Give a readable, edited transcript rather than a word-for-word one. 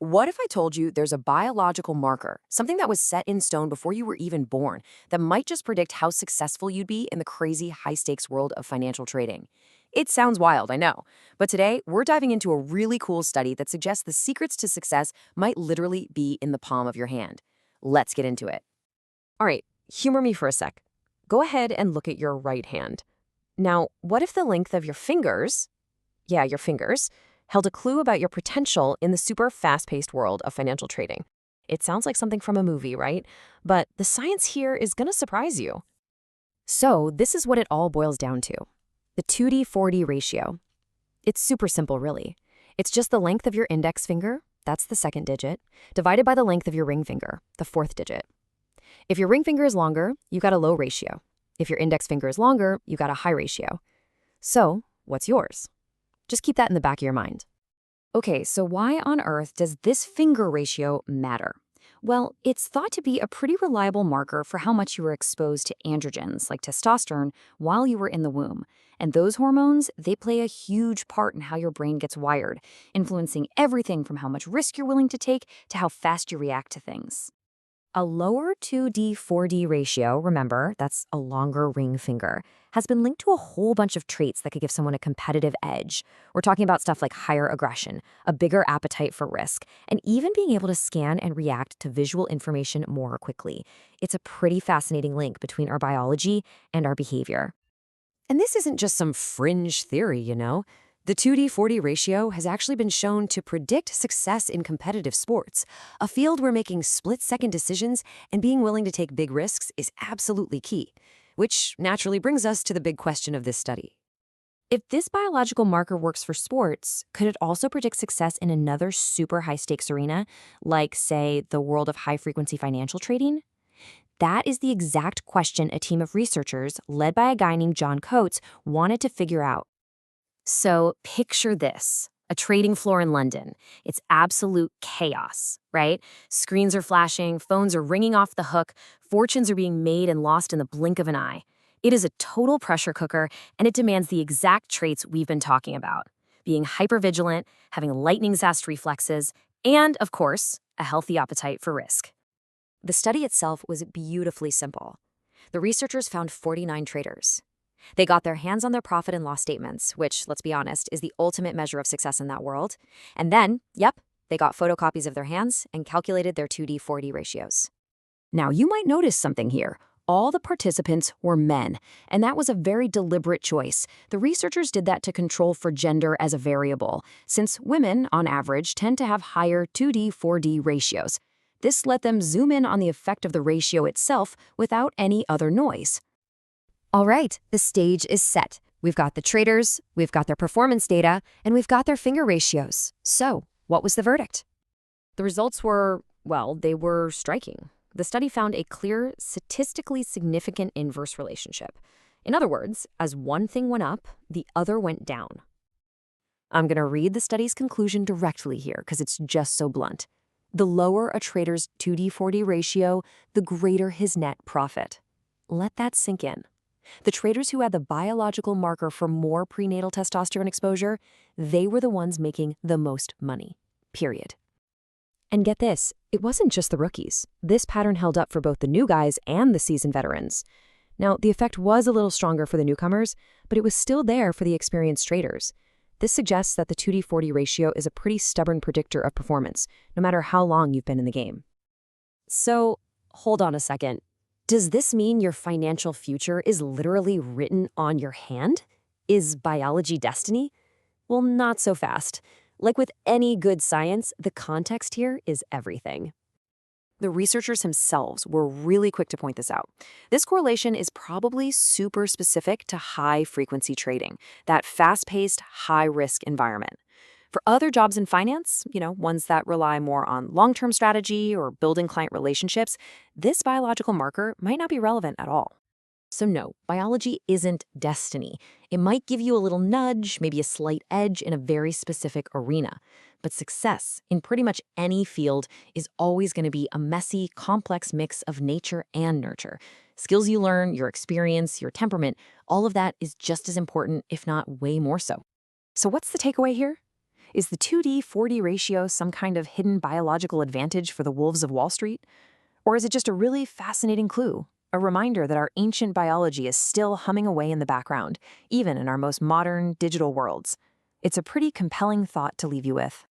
What if I told you there's a biological marker, something that was set in stone before you were even born, that might just predict how successful you'd be in the crazy high stakes world of financial trading? It sounds wild, I know. But today, we're diving into a really cool study that suggests the secrets to success might literally be in the palm of your hand. Let's get into it. All right, humor me for a sec. Go ahead and look at your right hand. Now, what if the length of your fingers, yeah, your fingers, held a clue about your potential in the super fast-paced world of financial trading? It sounds like something from a movie, right? But the science here is going to surprise you. So this is what it all boils down to. The 2D-4D ratio. It's super simple, really. It's just the length of your index finger, that's the second digit, divided by the length of your ring finger, the fourth digit. If your ring finger is longer, you got a low ratio. If your index finger is longer, you got a high ratio. So, what's yours? Just keep that in the back of your mind. Okay, so why on earth does this finger ratio matter? Well, it's thought to be a pretty reliable marker for how much you were exposed to androgens, like testosterone, while you were in the womb. And those hormones, they play a huge part in how your brain gets wired, influencing everything from how much risk you're willing to take to how fast you react to things. A lower 2D-4D ratio, remember, that's a longer ring finger, has been linked to a whole bunch of traits that could give someone a competitive edge. We're talking about stuff like higher aggression, a bigger appetite for risk, and even being able to scan and react to visual information more quickly. It's a pretty fascinating link between our biology and our behavior. And this isn't just some fringe theory, you know. The 2D-4D ratio has actually been shown to predict success in competitive sports, a field where making split-second decisions and being willing to take big risks is absolutely key, which naturally brings us to the big question of this study. If this biological marker works for sports, could it also predict success in another super high-stakes arena, like, say, the world of high-frequency financial trading? That is the exact question a team of researchers, led by a guy named John Coates, wanted to figure out. So picture this, a trading floor in London. It's absolute chaos, right? Screens are flashing, phones are ringing off the hook, fortunes are being made and lost in the blink of an eye. It is a total pressure cooker, and it demands the exact traits we've been talking about. Being hypervigilant, having lightning-fast reflexes, and, of course, a healthy appetite for risk. The study itself was beautifully simple. The researchers found 49 traders. They got their hands on their profit and loss statements, which, let's be honest, is the ultimate measure of success in that world. And then, they got photocopies of their hands and calculated their 2D-4D ratios. Now, you might notice something here. All the participants were men, and that was a very deliberate choice. The researchers did that to control for gender as a variable, since women, on average, tend to have higher 2D-4D ratios. This let them zoom in on the effect of the ratio itself without any other noise. All right, the stage is set. We've got the traders, we've got their performance data, and we've got their finger ratios. So, what was the verdict? The results were, well, they were striking. The study found a clear, statistically significant inverse relationship. In other words, as one thing went up, the other went down. I'm going to read the study's conclusion directly here because it's just so blunt. The lower a trader's 2D-4D ratio, the greater his net profit. Let that sink in. The traders who had the biological marker for more prenatal testosterone exposure, they were the ones making the most money, period. And get this, it wasn't just the rookies. This pattern held up for both the new guys and the seasoned veterans. Now, the effect was a little stronger for the newcomers, but it was still there for the experienced traders. This suggests that the 2D-4D ratio is a pretty stubborn predictor of performance, no matter how long you've been in the game. So, hold on a second. Does this mean your financial future is literally written on your hand? Is biology destiny? Well, not so fast. Like with any good science, the context here is everything. The researchers themselves were really quick to point this out. This correlation is probably super specific to high-frequency trading, that fast-paced, high-risk environment. For other jobs in finance, ones that rely more on long-term strategy or building client relationships, this biological marker might not be relevant at all. So no, biology isn't destiny. It might give you a little nudge, maybe a slight edge in a very specific arena. But success in pretty much any field is always going to be a messy, complex mix of nature and nurture. Skills you learn, your experience, your temperament, all of that is just as important, if not way more so. So what's the takeaway here? Is the 2D 4D ratio some kind of hidden biological advantage for the wolves of Wall Street? Or is it just a really fascinating clue? A reminder that our ancient biology is still humming away in the background, even in our most modern digital worlds. It's a pretty compelling thought to leave you with.